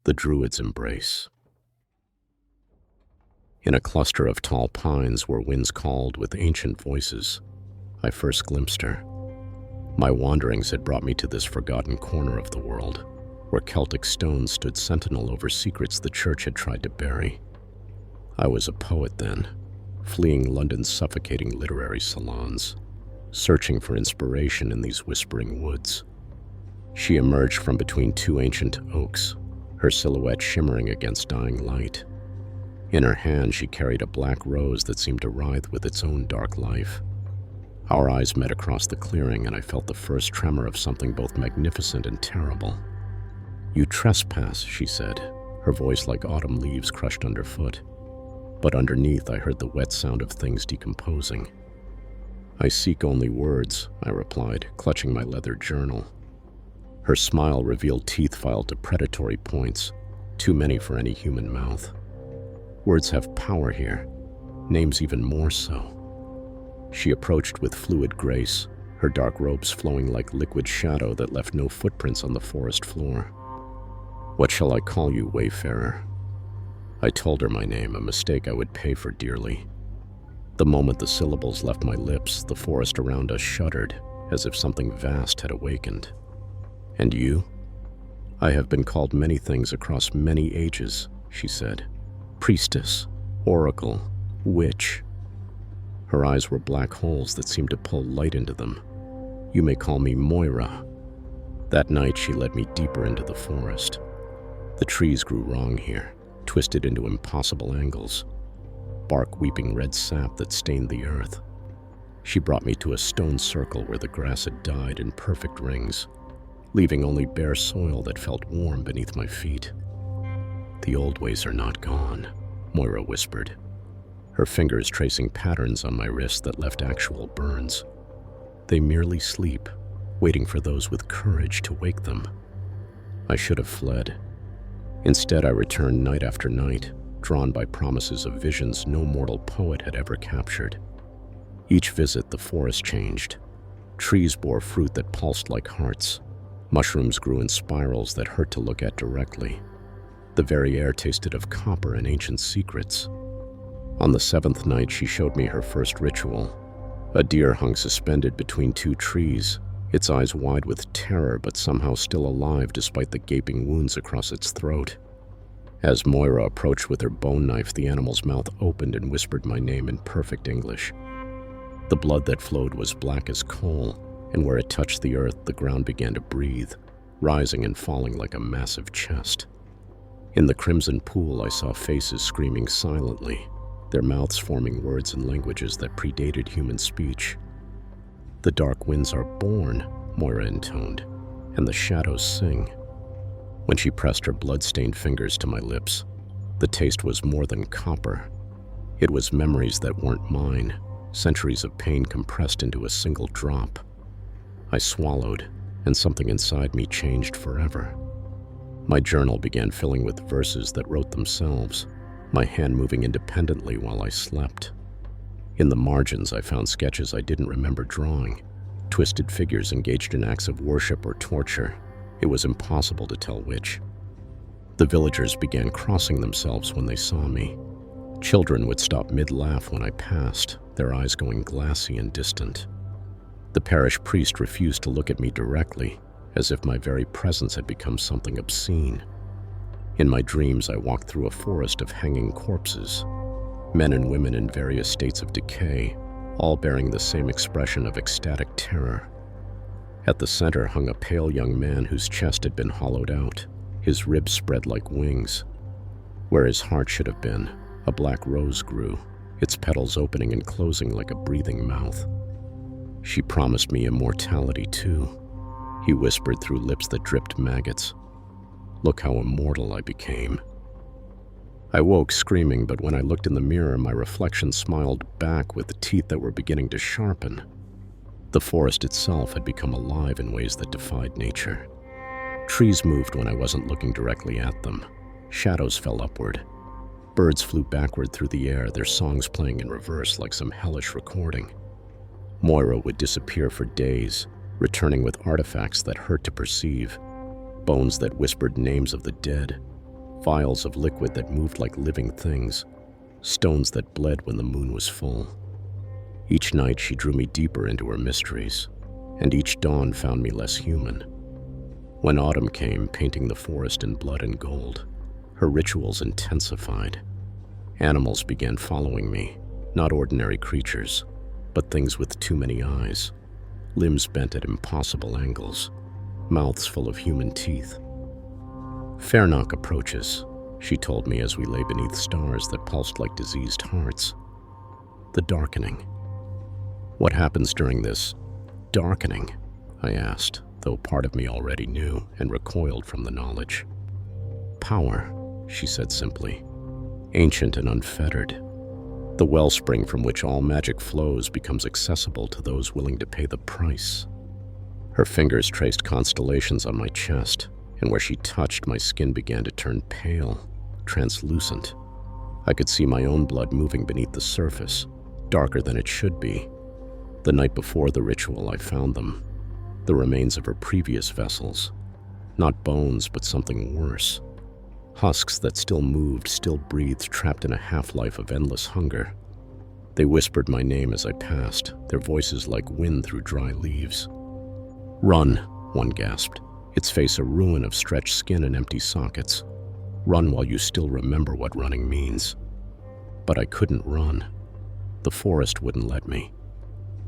The Druid's embrace. In a cluster of tall pines where winds called with ancient voices, I first glimpsed her. My wanderings had brought me to this forgotten corner of the world, where Celtic stones stood sentinel over secrets the church had tried to bury. I was a poet then, fleeing London's suffocating literary salons, searching for inspiration in these whispering woods. She emerged from between two ancient oaks, her silhouette shimmering against dying light. In her hand, she carried a black rose that seemed to writhe with its own dark life. Our eyes met across the clearing, and I felt the first tremor of something both magnificent and terrible. "You trespass," she said, her voice like autumn leaves crushed underfoot. But underneath, I heard the wet sound of things decomposing. "I seek only words," I replied, clutching my leather journal. Her smile revealed teeth filed to predatory points, too many for any human mouth. "Words have power here, names even more so." She approached with fluid grace, her dark robes flowing like liquid shadow that left no footprints on the forest floor. "What shall I call you, wayfarer?" I told her my name, a mistake I would pay for dearly. The moment the syllables left my lips, the forest around us shuddered, as if something vast had awakened. "And you?" "I have been called many things across many ages," she said. "Priestess, oracle, witch." Her eyes were black holes that seemed to pull light into them. "You may call me Moira." That night she led me deeper into the forest. The trees grew wrong here, twisted into impossible angles, bark weeping red sap that stained the earth. She brought me to a stone circle where the grass had died in perfect rings, leaving only bare soil that felt warm beneath my feet. "The old ways are not gone," Moira whispered, her fingers tracing patterns on my wrist that left actual burns. "They merely sleep, waiting for those with courage to wake them." I should have fled. Instead, I returned night after night, drawn by promises of visions no mortal poet had ever captured. Each visit, the forest changed. Trees bore fruit that pulsed like hearts. Mushrooms grew in spirals that hurt to look at directly. The very air tasted of copper and ancient secrets. On the seventh night, she showed me her first ritual. A deer hung suspended between two trees, its eyes wide with terror but somehow still alive despite the gaping wounds across its throat. As Moira approached with her bone knife, the animal's mouth opened and whispered my name in perfect English. The blood that flowed was black as coal, and where it touched the earth, the ground began to breathe, rising and falling like a massive chest. In the crimson pool, I saw faces screaming silently, their mouths forming words and languages that predated human speech. "The dark winds are born," Moira intoned, "and the shadows sing." When she pressed her blood-stained fingers to my lips, the taste was more than copper. It was memories that weren't mine, centuries of pain compressed into a single drop. I swallowed, and something inside me changed forever. My journal began filling with verses that wrote themselves, my hand moving independently while I slept. In the margins, I found sketches I didn't remember drawing, twisted figures engaged in acts of worship or torture. It was impossible to tell which. The villagers began crossing themselves when they saw me. Children would stop mid-laugh when I passed, their eyes going glassy and distant. The parish priest refused to look at me directly, as if my very presence had become something obscene. In my dreams, I walked through a forest of hanging corpses, men and women in various states of decay, all bearing the same expression of ecstatic terror. At the center hung a pale young man whose chest had been hollowed out, his ribs spread like wings. Where his heart should have been, a black rose grew, its petals opening and closing like a breathing mouth. "She promised me immortality too," he whispered through lips that dripped maggots. "Look how immortal I became." I woke screaming, but when I looked in the mirror, my reflection smiled back with the teeth that were beginning to sharpen. The forest itself had become alive in ways that defied nature. Trees moved when I wasn't looking directly at them. Shadows fell upward. Birds flew backward through the air, their songs playing in reverse like some hellish recording. Moira would disappear for days, returning with artifacts that hurt to perceive, bones that whispered names of the dead, vials of liquid that moved like living things, stones that bled when the moon was full. Each night she drew me deeper into her mysteries, and each dawn found me less human. When autumn came, painting the forest in blood and gold, her rituals intensified. Animals began following me, not ordinary creatures, but things with too many eyes, limbs bent at impossible angles, mouths full of human teeth. Fairnock approaches, she told me as we lay beneath stars that pulsed like diseased hearts. The darkening. What happens during this darkening? I asked, though part of me already knew and recoiled from the knowledge. Power, she said simply, ancient and unfettered. The wellspring from which all magic flows becomes accessible to those willing to pay the price. Her fingers traced constellations on my chest, and where she touched, my skin began to turn pale, translucent. I could see my own blood moving beneath the surface, darker than it should be. The night before the ritual, I found them, the remains of her previous vessels. Not bones, but something worse. Husks that still moved, still breathed, trapped in a half-life of endless hunger. They whispered my name as I passed, their voices like wind through dry leaves. "Run," one gasped, its face a ruin of stretched skin and empty sockets. "Run while you still remember what running means." But I couldn't run. The forest wouldn't let me.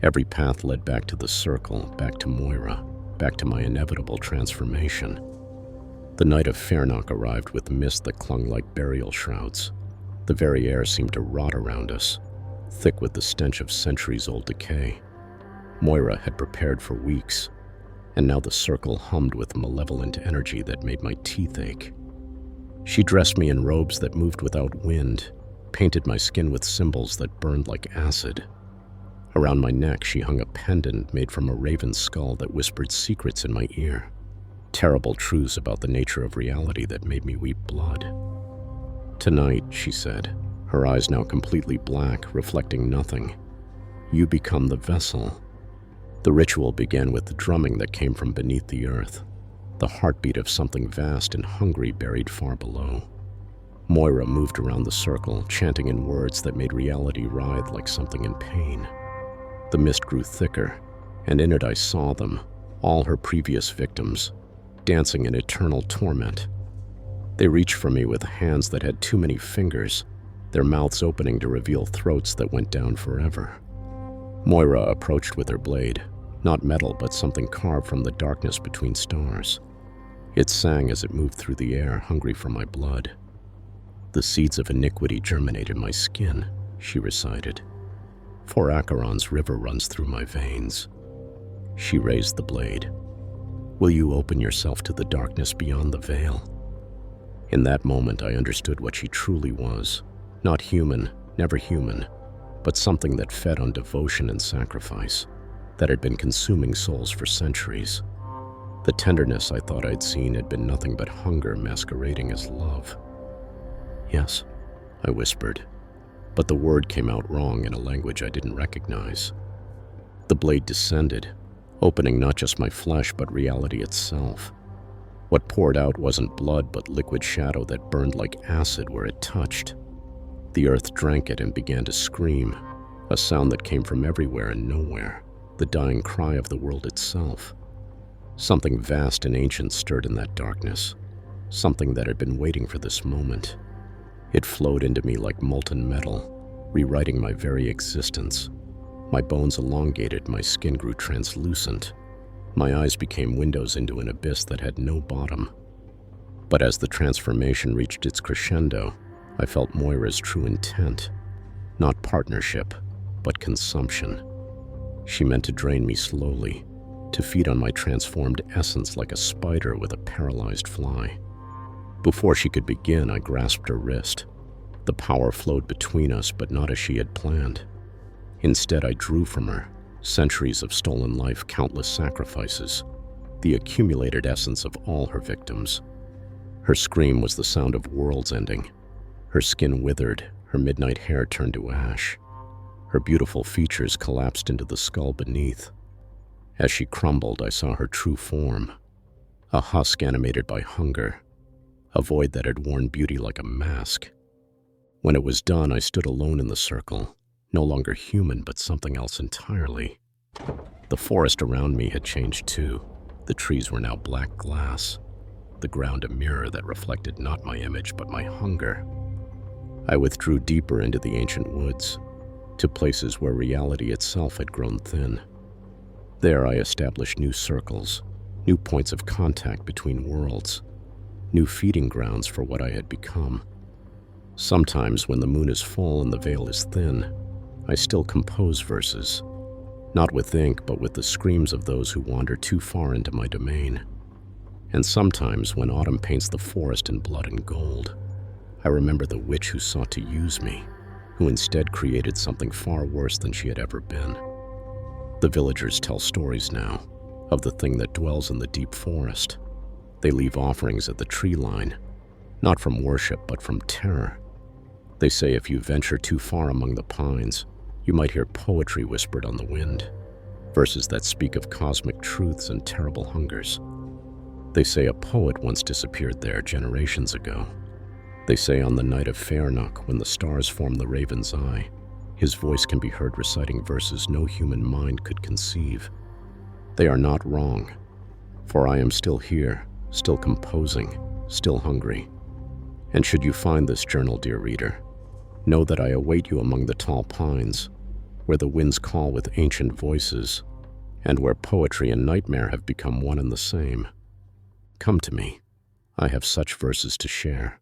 Every path led back to the circle, back to Moira, back to my inevitable transformation. The night of Fairnock arrived with mist that clung like burial shrouds. The very air seemed to rot around us, thick with the stench of centuries-old decay. Moira had prepared for weeks, and now the circle hummed with malevolent energy that made my teeth ache. She dressed me in robes that moved without wind, painted my skin with symbols that burned like acid. Around my neck, she hung a pendant made from a raven's skull that whispered secrets in my ear. Terrible truths about the nature of reality that made me weep blood. "Tonight," she said, her eyes now completely black, reflecting nothing, "you become the vessel." The ritual began with the drumming that came from beneath the earth, the heartbeat of something vast and hungry buried far below. Moira moved around the circle, chanting in words that made reality writhe like something in pain. The mist grew thicker, and in it I saw them, all her previous victims, dancing in eternal torment. They reached for me with hands that had too many fingers, their mouths opening to reveal throats that went down forever. Moira approached with her blade, not metal but something carved from the darkness between stars. It sang as it moved through the air, hungry for my blood. "The seeds of iniquity germinate in my skin," she recited. "For Acheron's river runs through my veins." She raised the blade. "Will you open yourself to the darkness beyond the veil?" In that moment, I understood what she truly was. Not human, never human, but something that fed on devotion and sacrifice, that had been consuming souls for centuries. The tenderness I thought I'd seen had been nothing but hunger masquerading as love. "Yes," I whispered, but the word came out wrong in a language I didn't recognize. The blade descended, opening not just my flesh but reality itself. What poured out wasn't blood but liquid shadow that burned like acid where it touched. The earth drank it and began to scream, a sound that came from everywhere and nowhere, the dying cry of the world itself. Something vast and ancient stirred in that darkness, something that had been waiting for this moment. It flowed into me like molten metal, rewriting my very existence. My bones elongated, my skin grew translucent. My eyes became windows into an abyss that had no bottom. But as the transformation reached its crescendo, I felt Moira's true intent. Not partnership, but consumption. She meant to drain me slowly, to feed on my transformed essence like a spider with a paralyzed fly. Before she could begin, I grasped her wrist. The power flowed between us, but not as she had planned. Instead, I drew from her centuries of stolen life, countless sacrifices, the accumulated essence of all her victims. Her scream was the sound of worlds ending. Her skin withered, her midnight hair turned to ash. Her beautiful features collapsed into the skull beneath. As she crumbled, I saw her true form, a husk animated by hunger, a void that had worn beauty like a mask. When it was done, I stood alone in the circle, no longer human, but something else entirely. The forest around me had changed too. The trees were now black glass, the ground a mirror that reflected not my image, but my hunger. I withdrew deeper into the ancient woods, to places where reality itself had grown thin. There I established new circles, new points of contact between worlds, new feeding grounds for what I had become. Sometimes when the moon is full and the veil is thin, I still compose verses, not with ink, but with the screams of those who wander too far into my domain. And sometimes when autumn paints the forest in blood and gold, I remember the witch who sought to use me, who instead created something far worse than she had ever been. The villagers tell stories now of the thing that dwells in the deep forest. They leave offerings at the tree line, not from worship, but from terror. They say if you venture too far among the pines, you might hear poetry whispered on the wind, verses that speak of cosmic truths and terrible hungers. They say a poet once disappeared there generations ago. They say on the night of Fairnock, when the stars form the raven's eye, his voice can be heard reciting verses no human mind could conceive. They are not wrong, for I am still here, still composing, still hungry. And should you find this journal, dear reader, know that I await you among the tall pines, where the winds call with ancient voices, and where poetry and nightmare have become one and the same. Come to me. I have such verses to share.